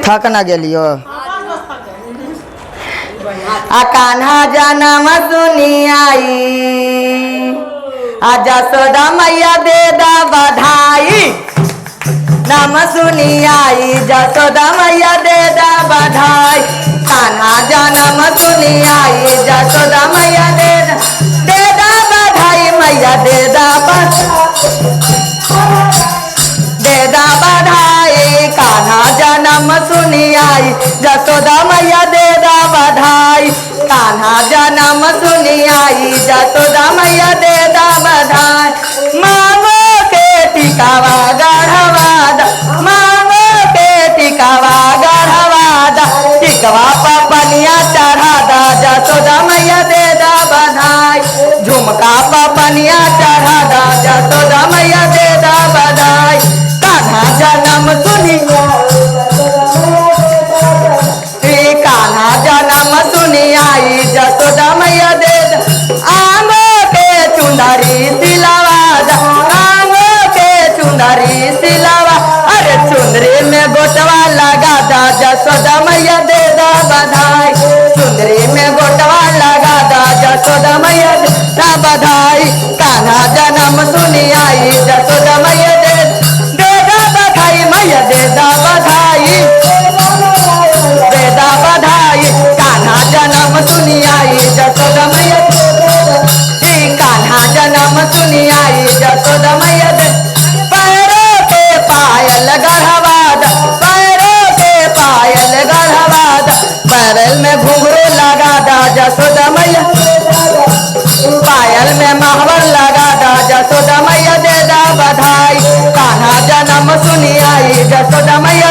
थक न गेलियो आ कान्हा जनम सुनी आई आ जसोदा मैया दे दा बधाई नाम सुनी आई जसोदा मैया दे दा बधाई कान्हा जनम सुनी आई जसोदा मैया दे दा बधाई मैया दे दा बधाई कान्हा जनम सुनी आई जसोदा मैया दे दा बधाई कान्हा जनम सुनी आई जसोदा मैया दे दा बधाई मांगो के टिकावा गढ़वादा मांगो के टिकावा गढ़वादा टिकवा पपनिया चढ़ा दा जसोदा मैया दे दा बधाई झुमका पपनिया चढ़ा दा जसोदा मैया दे दा बधाई कान्हा जनम सुनी कान्हा जनम सुनी आई जसोदा मैया दे आंगो के चुंदरी सिलावा आंगो के चुंदरी सिलावा अरे चुंदरी में गोटवा लगा दा जसोदा मैया दे दा बधाई चुंदरी में गोटवा लगा दा जसोदा मैया दे दा बधाई कान्हा जनम सुनी आई जसोदा मैया दे दा बधाई मैया दे दा बधाई दे दा बधाई कान्हा जनम सुनी आई जसोदा मैया कान्हा जनम सुनी आई जसोदा मैया दे पैरों के पायल गढ़वाद पैरों के पायल गढ़वाद पैरल में घुंघरू लगा दा जसोदा मैया पायल में महवर लगा दा जसोदा मैया दे दा बधाई कान्हा जनम सुनी आई जसोदा मैया